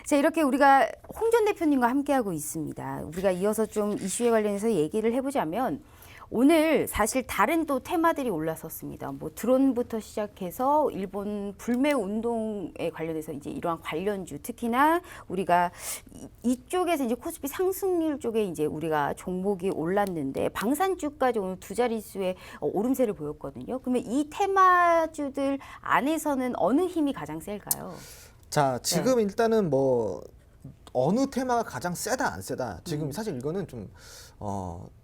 자, 이렇게 우리가 홍 전 대표님과 함께하고 있습니다. 우리가 이어서 좀 이슈에 관련해서 얘기를 해보자면 오늘 사실 다른 또 테마들이 올라섰습니다. 뭐 드론부터 시작해서 일본 불매 운동에 관련해서 이제 이러한 관련주, 특히나 우리가 이쪽에서 이제 코스피 상승률 쪽에 이제 우리가 종목이 올랐는데 방산주까지 오늘 두 자릿수의 오름세를 보였거든요. 그러면 이 테마주들 안에서는 어느 힘이 가장 셀까요? 자, 지금 일단은 뭐 어느 테마가 가장 세다 안 세다 지금 사실 이거는 좀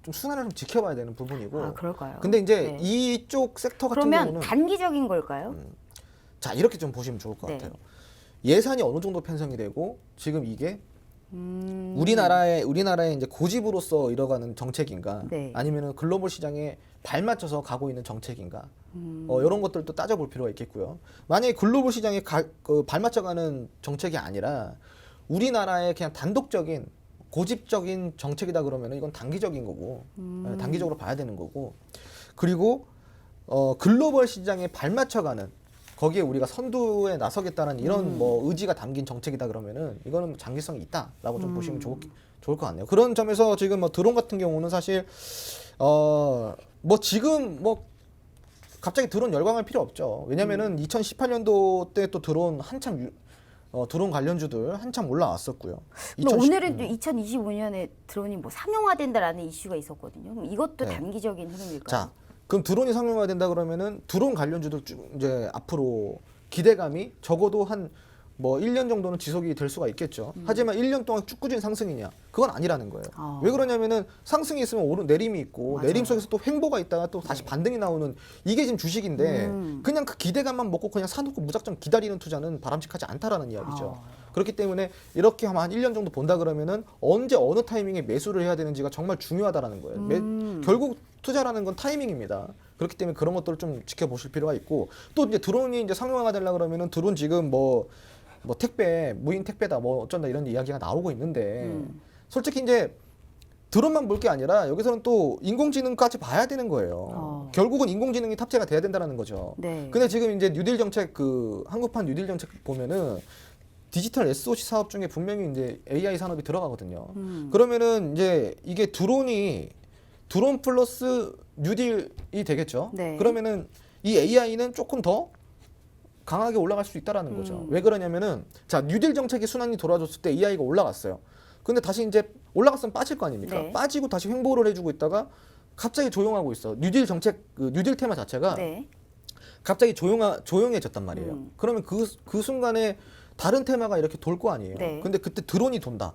순환을 좀 지켜봐야 되는 부분이고. 아, 그럴까요? 근데 이제 네. 이쪽 섹터 같은 그러면 경우는 단기적인 걸까요? 자, 이렇게 좀 보시면 좋을 것 네. 같아요. 예산이 어느 정도 편성이 되고 지금 이게 우리나라의 이제 고집으로서 이뤄가는 정책인가, 네. 아니면은 글로벌 시장에 발맞춰서 가고 있는 정책인가, 이런 것들도 따져볼 필요가 있겠고요. 만약에 글로벌 시장에 발맞춰가는 정책이 아니라 우리나라의 그냥 단독적인 고집적인 정책이다 그러면은 이건 단기적인 거고, 단기적으로 봐야 되는 거고, 그리고 글로벌 시장에 발맞춰가는, 거기에 우리가 선두에 나서겠다는 이런 뭐 의지가 담긴 정책이다 그러면은 이거는 장기성이 있다라고 좀 보시면 좋을 것 같네요. 그런 점에서 지금 뭐 드론 같은 경우는 사실 뭐 지금 뭐 갑자기 드론 열광할 필요 없죠. 왜냐면은 2018년도 때 또 드론 한참 드론 관련주들 한참 올라왔었고요. 근데 오늘은 2025년에 드론이 뭐 상용화된다라는 이슈가 있었거든요. 그럼 이것도 네. 단기적인 흐름일까요? 자, 그럼 드론이 상용화 된다 그러면은 드론 관련주들 쭉 이제 앞으로 기대감이 적어도 한 뭐 1년 정도는 지속이 될 수가 있겠죠. 하지만 1년 동안 쭉 꾸준히 상승이냐? 그건 아니라는 거예요. 왜 그러냐면은 상승이 있으면 내림이 있고, 맞아요. 내림 속에서 또 횡보가 있다가 또 다시 반등이 나오는, 이게 지금 주식인데 그냥 그 기대감만 먹고 그냥 사놓고 무작정 기다리는 투자는 바람직하지 않다라는 이야기죠. 그렇기 때문에 이렇게 한 1년 정도 본다 그러면은 언제 어느 타이밍에 매수를 해야 되는지가 정말 중요하다라는 거예요. 결국 투자라는 건 타이밍입니다. 그렇기 때문에 그런 것들을 좀 지켜보실 필요가 있고, 또 이제 드론이 이제 상용화가 되려 그러면은 드론 지금 뭐 택배, 무인 택배다 뭐 어쩐다 이런 이야기가 나오고 있는데, 솔직히 이제 드론만 볼 게 아니라 여기서는 또 인공지능까지 봐야 되는 거예요. 결국은 인공지능이 탑재가 돼야 된다는 거죠. 네. 근데 지금 이제 뉴딜 정책, 한국판 뉴딜 정책 보면은 디지털 SOC 사업 중에 분명히 이제 AI 산업이 들어가거든요. 그러면은 이제 이게 드론 플러스 뉴딜이 되겠죠. 네. 그러면은 이 AI는 조금 더 강하게 올라갈 수 있다라는 거죠. 왜 그러냐면은, 자, 뉴딜 정책이 순환이 돌아줬을 때 AI가 올라갔어요. 근데 다시 이제 올라갔으면 빠질 거 아닙니까? 네. 빠지고 다시 횡보를 해주고 있다가 갑자기 조용하고 있어. 뉴딜 정책, 뉴딜 테마 자체가 네. 갑자기 조용해졌단 말이에요. 그러면 그 순간에 다른 테마가 이렇게 돌 거 아니에요. 네. 근데 그때 드론이 돈다.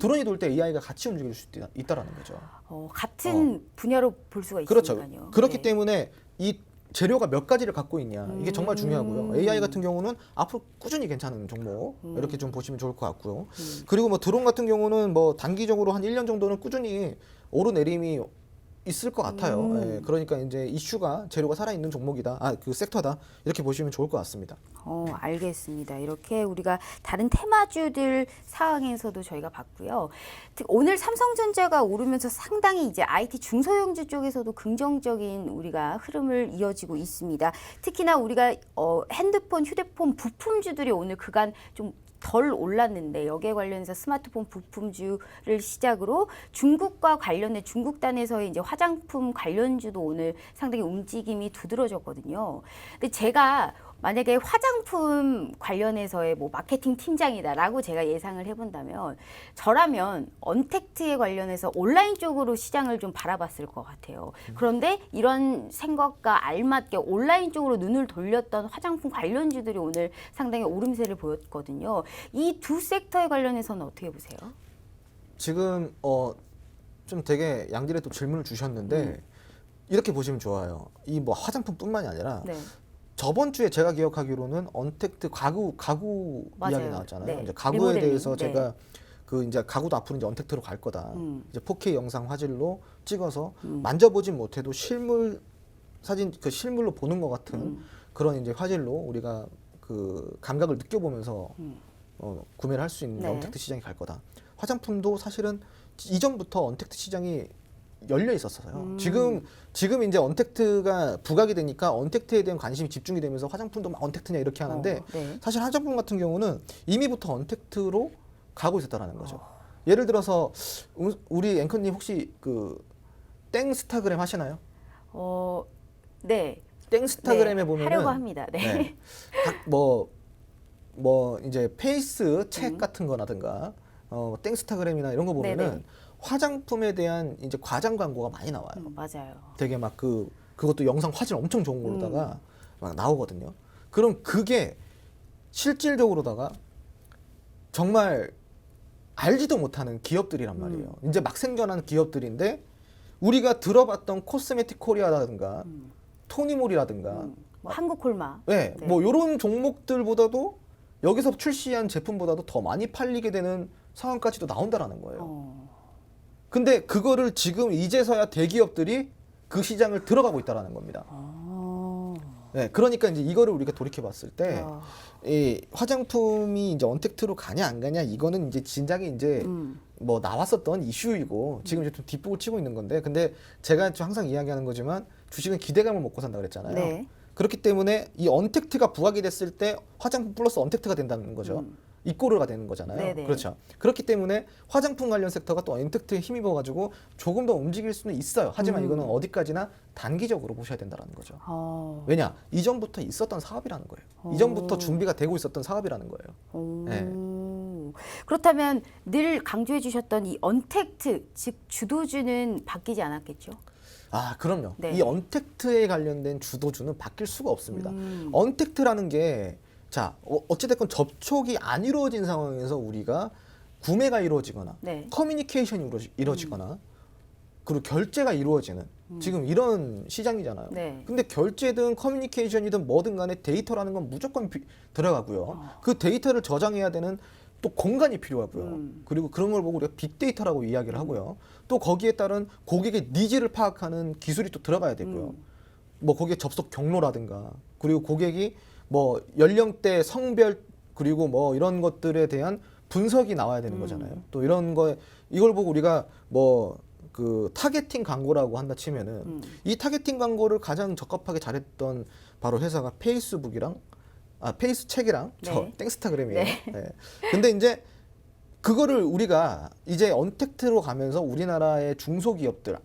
드론이 돌 때 AI가 같이 움직일 수 있다라는 거죠. 같은 분야로 볼 수가 그렇죠. 있으니까요. 그렇기 네. 때문에 이 재료가 몇 가지를 갖고 있냐, 이게 정말 중요하고요. AI 같은 경우는 앞으로 꾸준히 괜찮은 종목, 이렇게 좀 보시면 좋을 것 같고요. 그리고 뭐 드론 같은 경우는 뭐 단기적으로 한 1년 정도는 꾸준히 오르내림이 있을 것 같아요. 예, 그러니까 이제 이슈가, 재료가 살아있는 종목이다, 그 섹터다, 이렇게 보시면 좋을 것 같습니다. 알겠습니다. 이렇게 우리가 다른 테마주들 상황에서도 저희가 봤고요. 오늘 삼성전자가 오르면서 상당히 이제 IT 중소형주 쪽에서도 긍정적인 우리가 흐름을 이어지고 있습니다. 특히나 우리가 핸드폰, 휴대폰 부품주들이 오늘 그간 좀 덜 올랐는데, 여기에 관련해서 스마트폰 부품주를 시작으로 중국과 관련된 중국단에서의 이제 화장품 관련주도 오늘 상당히 움직임이 두드러졌거든요. 근데 제가 만약에 화장품 관련해서의 뭐 마케팅 팀장이다라고 제가 예상을 해본다면, 저라면 언택트에 관련해서 온라인 쪽으로 시장을 좀 바라봤을 것 같아요. 그런데 이런 생각과 알맞게 온라인 쪽으로 눈을 돌렸던 화장품 관련주들이 오늘 상당히 오름세를 보였거든요. 이 두 섹터에 관련해서는 어떻게 보세요? 지금 좀 되게 양질의 또 질문을 주셨는데, 이렇게 보시면 좋아요. 이 뭐 화장품뿐만이 아니라 네. 저번 주에 제가 기억하기로는 언택트 가구 맞아요. 이야기 나왔잖아요. 네. 이제 가구에 리모델링. 대해서 네. 제가 이제 가구도 앞으로 이제 언택트로 갈 거다. 이제 4K 영상 화질로 찍어서 만져보진 못해도 실물 사진, 실물로 보는 것 같은 그런 이제 화질로 우리가 그 감각을 느껴보면서 구매를 할 수 있는 네. 언택트 시장이 갈 거다. 화장품도 사실은 이전부터 언택트 시장이 열려 있었어요. 지금 이제 언택트가 부각이 되니까 언택트에 대한 관심이 집중이 되면서 화장품도 막 언택트냐 이렇게 하는데, 네. 사실 화장품 같은 경우는 이미부터 언택트로 가고 있었다라는 거죠. 예를 들어서 우리 앵커님 혹시 그 땡스타그램 하시나요? 네. 땡스타그램에 네, 보면은 하려고 합니다. 네. 네. 뭐 이제 페이스 책 같은 거라든가 땡스타그램이나 이런 거 보면은 네네. 화장품에 대한 이제 과장 광고가 많이 나와요. 맞아요. 되게 막 그것도 영상 화질 엄청 좋은 걸로다가 막 나오거든요. 그럼 그게 실질적으로다가 정말 알지도 못하는 기업들이란 말이에요. 이제 막 생겨난 기업들인데 우리가 들어봤던 코스메틱 코리아라든가 토니모리라든가 뭐 한국콜마. 네, 네. 뭐 이런 종목들보다도 여기서 출시한 제품보다도 더 많이 팔리게 되는 상황까지도 나온다라는 거예요. 근데 그거를 지금 이제서야 대기업들이 그 시장을 들어가고 있다라는 겁니다. 네, 그러니까 이제 이거를 우리가 돌이켜 봤을 때, 이 화장품이 이제 언택트로 가냐 안 가냐 이거는 이제 진작에 이제 뭐 나왔었던 이슈이고 지금 이제 좀 뒷북을 치고 있는 건데, 근데 제가 좀 항상 이야기하는 거지만 주식은 기대감을 먹고 산다 그랬잖아요. 네. 그렇기 때문에 이 언택트가 부각이 됐을 때 화장품 플러스 언택트가 된다는 거죠. 이꼬르가 되는 거잖아요. 네네. 그렇죠. 그렇기 때문에 화장품 관련 섹터가 또 언택트에 힘입어가지고 조금 더 움직일 수는 있어요. 하지만 이거는 어디까지나 단기적으로 보셔야 된다는 거죠. 왜냐? 이전부터 있었던 사업이라는 거예요. 이전부터 준비가 되고 있었던 사업이라는 거예요. 네. 그렇다면 늘 강조해 주셨던 이 언택트, 즉 주도주는 바뀌지 않았겠죠? 아, 그럼요. 네. 이 언택트에 관련된 주도주는 바뀔 수가 없습니다. 언택트라는 게 자, 어찌됐건 접촉이 안 이루어진 상황에서 우리가 구매가 이루어지거나 네. 커뮤니케이션이 이루어지거나 그리고 결제가 이루어지는 지금 이런 시장이잖아요. 네. 근데 결제든 커뮤니케이션이든 뭐든 간에 데이터라는 건 무조건 들어가고요. 그 데이터를 저장해야 되는 또 공간이 필요하고요. 그리고 그런 걸 보고 우리가 빅데이터라고 이야기를 하고요. 또 거기에 따른 고객의 니즈를 파악하는 기술이 또 들어가야 되고요. 뭐 거기에 접속 경로라든가 그리고 고객이 뭐 연령대, 성별 그리고 뭐 이런 것들에 대한 분석이 나와야 되는 거잖아요. 또 이런 거 이걸 보고 우리가 뭐 그 타겟팅 광고라고 한다 치면은 이 타겟팅 광고를 가장 적합하게 잘했던 바로 회사가 페이스북이랑 페이스책이랑 네. 저 땡스타그램이에요. 네. 네. 근데 이제 그거를 우리가 이제 언택트로 가면서 우리나라의 중소기업들,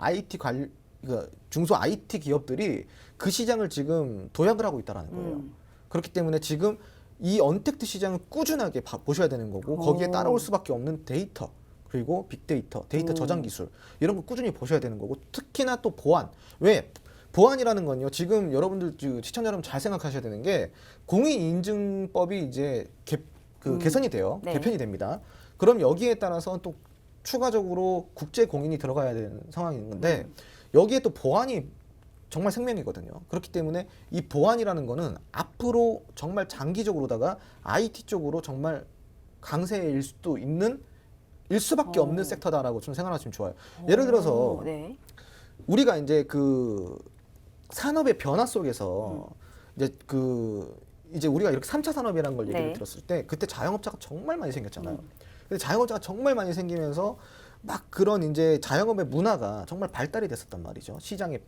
중소 IT 기업들이 그 시장을 지금 도약을 하고 있다라는 거예요. 그렇기 때문에 지금 이 언택트 시장을 꾸준하게 보셔야 되는 거고 거기에 따라올 수밖에 없는 데이터 그리고 빅데이터, 데이터 저장 기술 이런 거 꾸준히 보셔야 되는 거고 특히나 또 보안. 왜? 보안이라는 건요. 지금 여러분들 시청자 여러분 잘 생각하셔야 되는 게 공인인증법이 이제 개선이 돼요. 네. 개편이 됩니다. 그럼 여기에 따라서 또 추가적으로 국제 공인이 들어가야 되는 상황이 있는데 여기에 또 보안이 정말 생명이거든요. 그렇기 때문에 이 보안이라는 거는 앞으로 정말 장기적으로다가 IT 쪽으로 정말 강세일 수도 있는 일 수밖에 없는 섹터다라고 좀 생각하시면 좋아요. 예를 들어서 네. 우리가 이제 그 산업의 변화 속에서 이제 우리가 이렇게 3차 산업이라는 걸 얘기를 네. 들었을 때 그때 자영업자가 정말 많이 생겼잖아요. 근데 자영업자가 정말 많이 생기면서 막 그런 이제 자영업의 문화가 정말 발달이 됐었단 말이죠. 시장의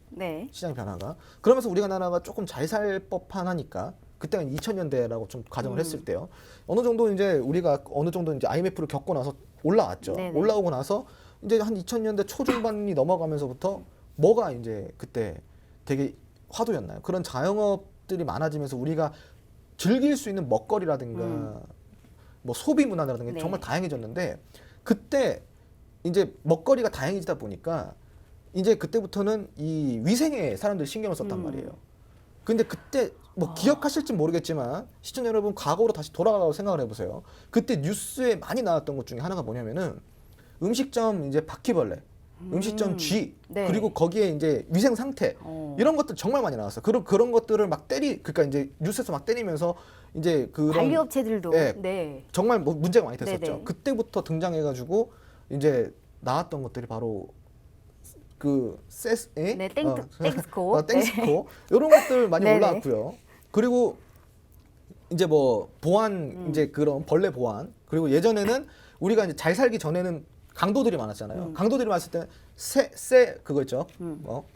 변화가. 그러면서 우리가 나라가 조금 잘 살 법한 하니까 그때가 2000년대라고 좀 가정을 했을 때요. 어느 정도 이제 우리가 어느 정도 이제 IMF를 겪고 나서 올라왔죠. 네네. 올라오고 나서 이제 한 2000년대 초중반이 넘어가면서부터 뭐가 이제 그때 되게 화두였나요? 그런 자영업들이 많아지면서 우리가 즐길 수 있는 먹거리라든가 뭐 소비 문화라든가 네. 정말 다양해졌는데 그때 이제 먹거리가 다양해지다 보니까 이제 그때부터는 이 위생에 사람들이 신경을 썼단 말이에요. 근데 그때 뭐 기억하실지 모르겠지만 시청자 여러분 과거로 다시 돌아가서 생각을 해보세요. 그때 뉴스에 많이 나왔던 것 중에 하나가 뭐냐면은 음식점 이제 바퀴벌레, 음식점 쥐, 네. 그리고 거기에 이제 위생 상태 이런 것들 정말 많이 나왔어요. 그런 것들을 막 그러니까 이제 뉴스에서 막 때리면서 이제 그런 관리업체들도 예, 네. 정말 뭐 문제가 많이 됐었죠. 네네. 그때부터 등장해가지고 이제 나왔던 것들이 바로 네, 땡스코. 땡스코 이런 것들 많이 네네. 올라왔고요. 그리고 이제 뭐 보안 이제 그런 벌레 보안 그리고 예전에는 우리가 이제 잘 살기 전에는 강도들이 많았잖아요. 강도들이 많았을 때는 새 그거 있죠.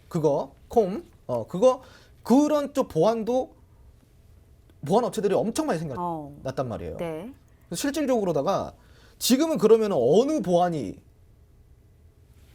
그거 그거 그런 쪽 보안도 보안 업체들이 엄청 많이 생겼단 말이에요. 네. 실질적으로다가 지금은 그러면 어느 보안이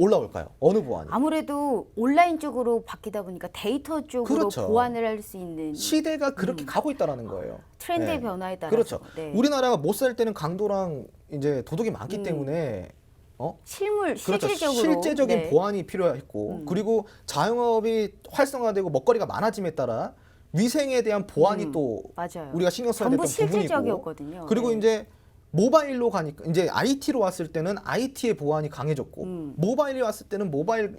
올라올까요? 어느 보안이? 아무래도 온라인 쪽으로 바뀌다 보니까 데이터 쪽으로 그렇죠. 보완을 할 수 있는 시대가 그렇게 가고 있다라는 거예요. 트렌드의 네. 변화에 따라서. 그렇죠. 네. 우리나라가 못 살 때는 강도랑 이제 도덕이 많기 때문에 그렇죠. 실질적으로 실제적인 네. 보안이 필요했고 그리고 자영업이 활성화되고 먹거리가 많아짐에 따라 위생에 대한 보안이 또 맞아요. 우리가 신경 써야 전부 됐던 부분이고 실질적이었거든요. 그리고 네. 이제 모바일로 가니까 이제 IT로 왔을 때는 IT의 보안이 강해졌고 모바일이 왔을 때는 모바일에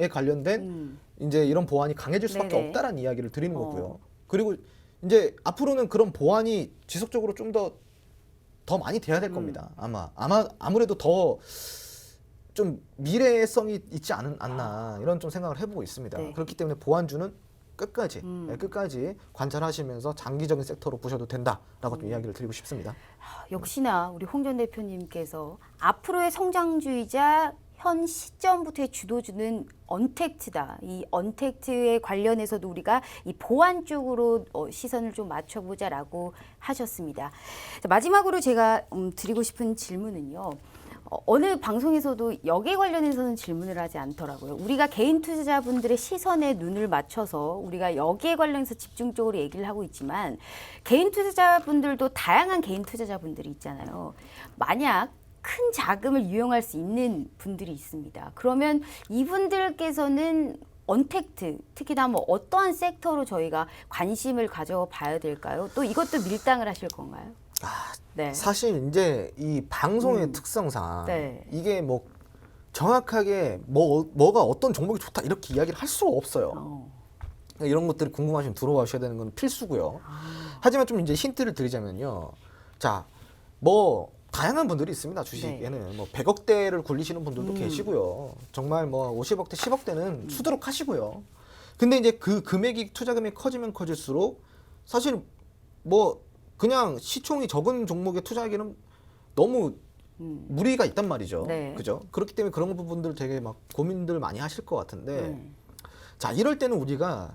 관련된 이제 이런 보안이 강해질 수밖에 네네. 없다라는 이야기를 드리는 거고요. 그리고 이제 앞으로는 그런 보안이 지속적으로 좀 더 많이 돼야 될 겁니다. 아무래도 더 좀 미래성이 있지 않나 이런 좀 생각을 해보고 있습니다. 네. 그렇기 때문에 보안주는 끝까지 끝까지 관찰하시면서 장기적인 섹터로 보셔도 된다라고 좀 이야기를 드리고 싶습니다. 역시나 우리 홍 전 대표님께서 앞으로의 성장주의자 현 시점부터의 주도주는 언택트다. 이 언택트에 관련해서도 우리가 이 보안 쪽으로 시선을 좀 맞춰보자라고 하셨습니다. 자, 마지막으로 제가 드리고 싶은 질문은요. 어느 방송에서도 여기에 관련해서는 질문을 하지 않더라고요. 우리가 개인 투자자분들의 시선에 눈을 맞춰서 우리가 여기에 관련해서 집중적으로 얘기를 하고 있지만 개인 투자자분들도 다양한 개인 투자자분들이 있잖아요. 만약 큰 자금을 유용할 수 있는 분들이 있습니다. 그러면 이분들께서는 언택트, 특히나 뭐 어떠한 섹터로 저희가 관심을 가져봐야 될까요? 또 이것도 밀당을 하실 건가요? 네. 사실 이제 이 방송의 특성상 네. 이게 뭐 정확하게 뭐가 어떤 종목이 좋다 이렇게 이야기를 할 수가 없어요. 이런 것들이 궁금하시면 들어와셔야 되는 건 필수고요. 하지만 좀 이제 힌트를 드리자면요. 자, 뭐 다양한 분들이 있습니다. 주식에는 뭐 100억대를 굴리시는 분들도 계시고요. 정말 뭐 50억대, 10억대는 추도록 하시고요. 근데 이제 그 금액이 투자 금액이 커지면 커질수록 사실 뭐 그냥 시총이 적은 종목에 투자하기는 너무 무리가 있단 말이죠. 네. 그죠? 그렇기 때문에 그런 부분들 되게 막 고민들 많이 하실 것 같은데 자, 이럴 때는 우리가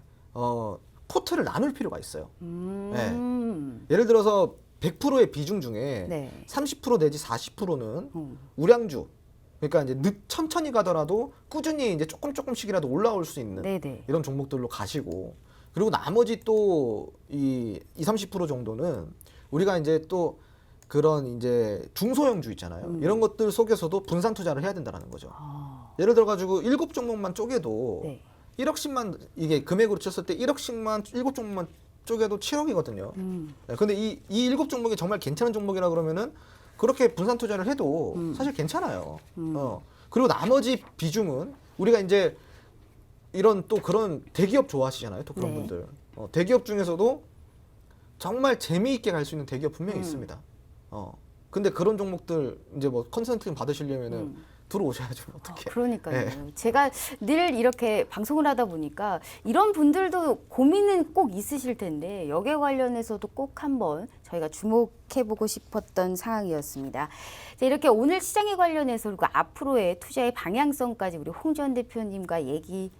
포트를 나눌 필요가 있어요. 네. 예를 들어서 100%의 비중 중에 네. 30% 내지 40%는 우량주. 그러니까 이제 천천히 가더라도 꾸준히 이제 조금씩이라도 올라올 수 있는 네네. 이런 종목들로 가시고 그리고 나머지 또 이 30% 정도는 우리가 이제 또 그런 이제 중소형주 있잖아요. 이런 것들 속에서도 분산 투자를 해야 된다는 거죠. 예를 들어 가지고 7종목만 쪼개도 네. 1억씩만 이게 금액으로 쳤을 때 1억씩만 7종목만 쪼개도 7억이거든요. 근데 이 7종목이 정말 괜찮은 종목이라 그러면은 그렇게 분산 투자를 해도 사실 괜찮아요. 그리고 나머지 비중은 우리가 이제 이런 또 그런 대기업 좋아하시잖아요. 또 그런 네. 분들. 대기업 중에서도 정말 재미있게 갈 수 있는 대기업 분명히 있습니다. 근데 그런 종목들 이제 뭐 컨설팅 받으시려면은 들어오셔야죠. 어떻게? 그러니까요. 네. 제가 늘 이렇게 방송을 하다 보니까 이런 분들도 고민은 꼭 있으실 텐데 여기에 관련해서도 꼭 한번 저희가 주목해보고 싶었던 상황이었습니다. 자, 이렇게 오늘 시장에 관련해서 그리고 앞으로의 투자의 방향성까지 우리 홍 전 대표님과 얘기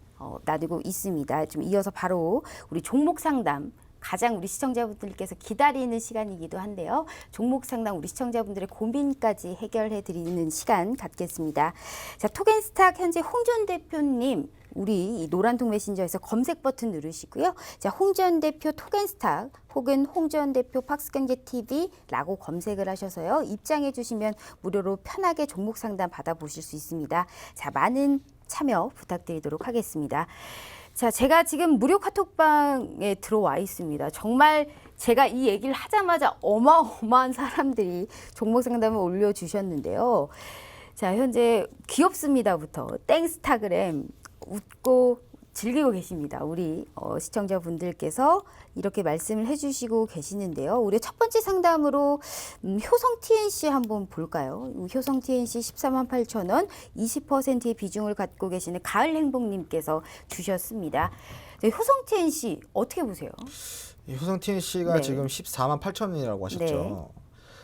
나누고 있습니다. 좀 이어서 바로 우리 종목 상담 가장 우리 시청자분들께서 기다리는 시간이기도 한데요. 종목 상담 우리 시청자분들의 고민까지 해결해 드리는 시간 갖겠습니다. 자, 토겐스탁 현재 홍 전 대표님 우리 이 노란통 메신저에서 검색 버튼 누르시고요. 자, 홍 전 대표 토겐스탁 혹은 홍 전 대표 팍스경제TV라고 검색을 하셔서요. 입장해 주시면 무료로 편하게 종목 상담 받아보실 수 있습니다. 자, 많은 참여 부탁드리도록 하겠습니다. 자, 제가 지금 무료 카톡방에 들어와 있습니다. 정말 제가 이 얘기를 하자마자 어마어마한 사람들이 종목 상담을 올려주셨는데요. 자, 현재 귀엽습니다부터 땡스타그램 웃고 즐기고 계십니다. 우리 시청자분들께서 이렇게 말씀을 해주시고 계시는데요. 우리 첫 번째 상담으로 효성 TNC 한번 볼까요? 효성 TNC 14만 8천 원 20%의 비중을 갖고 계시는 가을 행복님께서 주셨습니다. 네, 효성 TNC 어떻게 보세요? 이 효성 TNC가 네. 지금 14만 8천 원이라고 하셨죠. 네.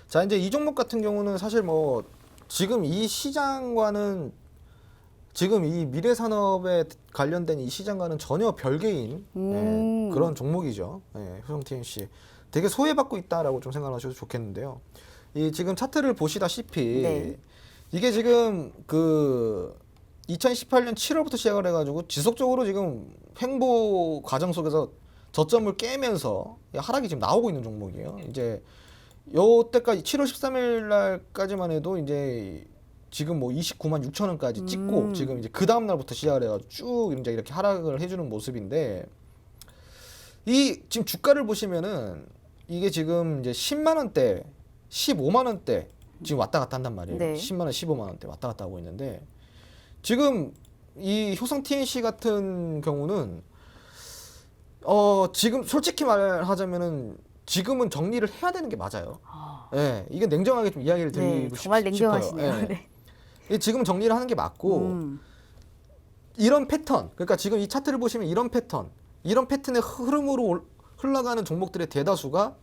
자, 이제 이 종목 같은 경우는 사실 뭐 지금 이 시장과는 지금 이 미래산업에 관련된 이 시장과는 전혀 별개인 그런 종목이죠. 효성 TNC 되게 소외받고 있다라고 좀 생각하셔도 좋겠는데요. 이 지금 차트를 보시다시피 네. 이게 지금 그 2018년 7월부터 시작을 해가지고 지속적으로 지금 횡보 과정 속에서 저점을 깨면서 하락이 지금 나오고 있는 종목이에요. 이제 요때까지 7월 13일 날까지만 해도 이제 지금 뭐 29만 6천 원까지 찍고 지금 이제 그 다음 날부터 시작을 해가지고 쭉 이제 이렇게 하락을 해주는 모습인데 이 지금 주가를 보시면은 이게 지금 이제 10만 원대, 15만 원대 지금 왔다 갔다 한단 말이에요. 네. 10만 원, 15만 원대 왔다 갔다 하고 있는데 지금 이 효성 TNC 같은 경우는 지금 솔직히 말하자면은 지금은 정리를 해야 되는 게 맞아요. 예, 이게 냉정하게 좀 이야기를 드리고 정말 싶어요. 냉정하시네요. 예. 네. 이 지금 정리를 하는 게 맞고 이런 패턴, 그러니까 지금 이 차트를 보시면 이런 패턴의 흐름으로 흘러가는 종목들의 대다수가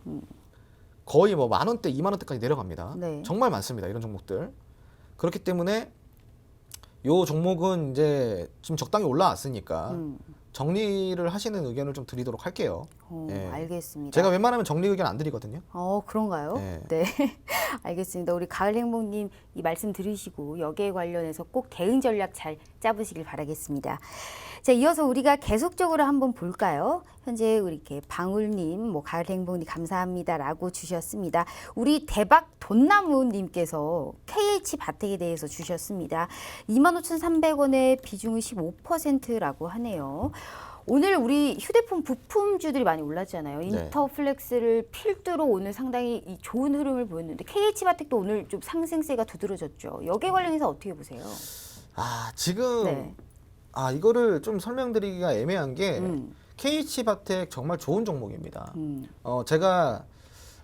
거의 뭐 10,000원대, 20,000원대까지 내려갑니다. 네. 정말 많습니다. 이런 종목들. 그렇기 때문에 요 종목은 이제 지금 적당히 올라왔으니까 정리를 하시는 의견을 좀 드리도록 할게요. 예. 알겠습니다. 제가 웬만하면 정리 의견 안 드리거든요. 그런가요? 네. 네. 알겠습니다. 우리 가을행복님 이 말씀 들으시고 여기에 관련해서 꼭 대응 전략 잘 짜보시길 바라겠습니다. 자, 이어서 우리가 계속적으로 한번 볼까요? 현재 우리 이렇게 방울님, 뭐 가을행복님 감사합니다라고 주셨습니다. 우리 대박 돈나무님께서 KH 바텍에 대해서 주셨습니다. 25,300원의 비중은 15%라고 하네요. 오늘 우리 휴대폰 부품주들이 많이 올랐잖아요. 인터플렉스를 필두로 오늘 상당히 이 좋은 흐름을 보였는데 KH바텍도 오늘 좀 상승세가 두드러졌죠. 여기에 관련해서 어떻게 보세요? 지금 네. 이거를 좀 설명드리기가 애매한 게 KH바텍 정말 좋은 종목입니다. 제가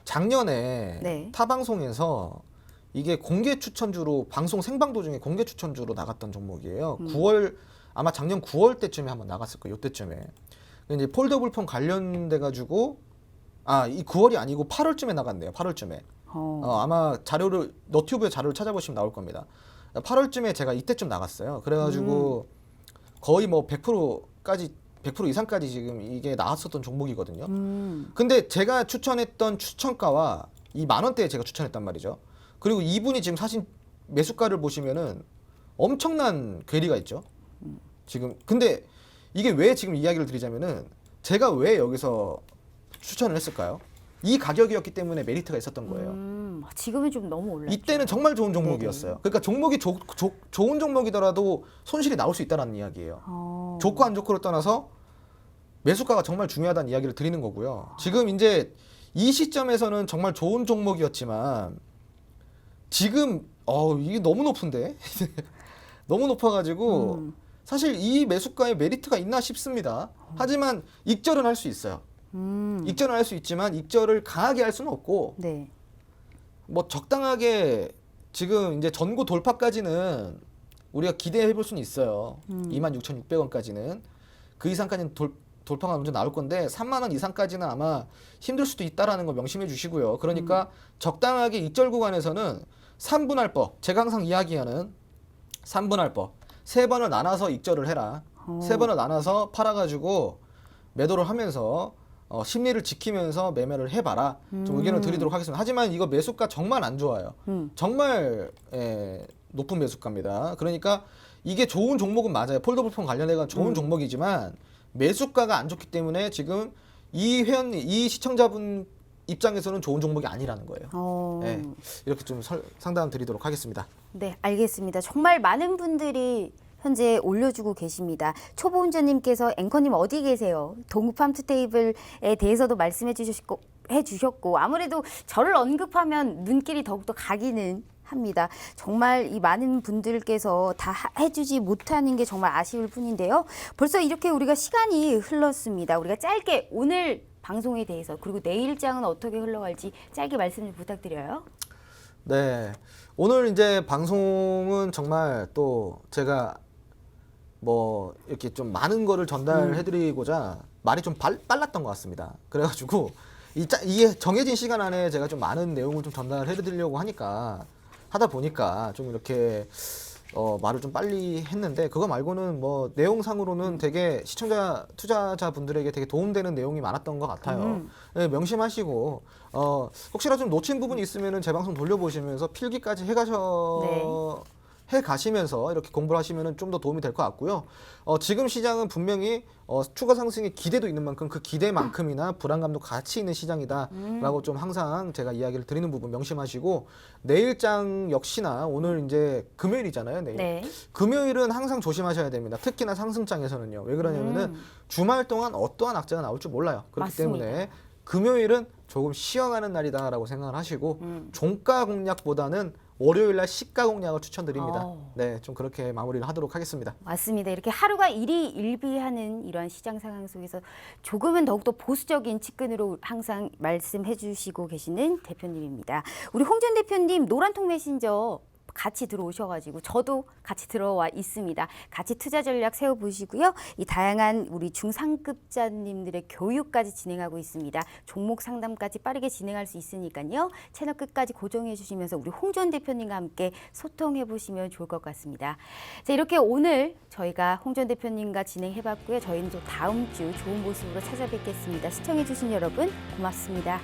작년에 네. 타 방송에서 이게 공개 추천주로 방송 생방 도중에 공개 추천주로 나갔던 종목이에요. 9월 아마 작년 9월 때쯤에 한번 나갔을 거예요. 이때쯤에 이제 폴더블 폰 관련돼 가지고 이 9월이 아니고 8월쯤에 나갔네요. 8월쯤에 아마 자료를 너튜브에 자료를 찾아보시면 나올 겁니다. 8월쯤에 제가 이때쯤 나갔어요. 그래가지고 거의 뭐 100%까지 100% 이상까지 지금 이게 나왔었던 종목이거든요. 근데 제가 추천했던 추천가와 이 10,000원대에 제가 추천했단 말이죠. 그리고 이분이 지금 사신 매수가를 보시면은 엄청난 괴리가 있죠. 지금 근데 이게 왜 지금 이야기를 드리자면은 제가 왜 여기서 추천을 했을까요? 이 가격이었기 때문에 메리트가 있었던 거예요. 지금은 좀 너무 올랐죠. 이때는 정말 좋은 종목이었어요. 그러니까 종목이 좋은 종목이더라도 손실이 나올 수 있다는 이야기예요. 좋고 안 좋고를 떠나서 매수가가 정말 중요하다는 이야기를 드리는 거고요. 지금 이제 이 시점에서는 정말 좋은 종목이었지만 지금 이게 너무 높은데 너무 높아가지고 사실 이 매수가에 메리트가 있나 싶습니다. 하지만 익절은 할 수 있어요. 익절은 할 수 있지만 익절을 강하게 할 수는 없고 네. 뭐 적당하게 지금 이제 전고 돌파까지는 우리가 기대해 볼 수는 있어요. 26,600원까지는 그 이상까지는 돌파가 먼저 나올 건데 3만 원 이상까지는 아마 힘들 수도 있다라는 거 명심해 주시고요. 그러니까 적당하게 익절 구간에서는 3분할법, 제가 항상 이야기하는 3분할법, 3번을 나눠서 익절을 해라. 3번을 나눠서 팔아가지고 매도를 하면서 심리를 지키면서 매매를 해봐라. 좀 의견을 드리도록 하겠습니다. 하지만 이거 매수가 정말 안 좋아요. 정말 높은 매수가입니다. 그러니까 이게 좋은 종목은 맞아요. 폴더블폰 관련해가 좋은 종목이지만 매수가가 안 좋기 때문에 지금 이 시청자분 입장에서는 좋은 종목이 아니라는 거예요. 네, 이렇게 좀 상담 드리도록 하겠습니다. 네, 알겠습니다. 정말 많은 분들이 현재 올려주고 계십니다. 초보운전님께서 앵커님 어디 계세요? 동구 팜투테이블에 대해서도 말씀해 주셨고 아무래도 저를 언급하면 눈길이 더욱더 가기는 합니다. 정말 이 많은 분들께서 다 해주지 못하는 게 정말 아쉬울 뿐인데요. 벌써 이렇게 우리가 시간이 흘렀습니다. 우리가 짧게 오늘 방송에 대해서 그리고 내일장은 어떻게 흘러갈지 짧게 말씀 좀 부탁드려요. 네, 오늘 이제 방송은 정말 또 제가 뭐 이렇게 좀 많은 거를 전달해드리고자 말이 좀 빨랐던 것 같습니다. 그래가지고 이게 정해진 시간 안에 제가 좀 많은 내용을 좀 전달해드리려고 하다 보니까 좀 이렇게 말을 좀 빨리 했는데 그거 말고는 뭐 내용상으로는 되게 시청자 투자자분들에게 되게 도움되는 내용이 많았던 것 같아요. 네, 명심하시고 혹시라도 좀 놓친 부분이 있으면은 재방송 돌려보시면서 필기까지 해가시면서 이렇게 공부를 하시면은 좀 더 도움이 될 것 같고요. 지금 시장은 분명히 추가 상승의 기대도 있는 만큼 그 기대만큼이나 불안감도 같이 있는 시장이다라고 좀 항상 제가 이야기를 드리는 부분 명심하시고 내일장 역시나 오늘 이제 금요일이잖아요. 내일. 네. 금요일은 항상 조심하셔야 됩니다. 특히나 상승장에서는요. 왜 그러냐면은 주말 동안 어떠한 악재가 나올 줄 몰라요. 그렇기 맞습니다. 때문에 금요일은 조금 쉬어가는 날이다라고 생각을 하시고 종가 공략보다는 월요일 날 시가 공략을 추천드립니다. 네, 좀 그렇게 마무리를 하도록 하겠습니다. 맞습니다. 이렇게 하루가 일희일비하는 이러한 시장 상황 속에서 조금은 더욱더 보수적인 측근으로 항상 말씀해 주시고 계시는 대표님입니다. 우리 홍 전 대표님 노란통 메신저 같이 들어오셔가지고 저도 같이 들어와 있습니다. 같이 투자 전략 세워보시고요. 이 다양한 우리 중상급자님들의 교육까지 진행하고 있습니다. 종목 상담까지 빠르게 진행할 수 있으니까요. 채널 끝까지 고정해 주시면서 우리 홍 전 대표님과 함께 소통해 보시면 좋을 것 같습니다. 자, 이렇게 오늘 저희가 홍 전 대표님과 진행해봤고요. 저희는 또 다음 주 좋은 모습으로 찾아뵙겠습니다. 시청해 주신 여러분 고맙습니다.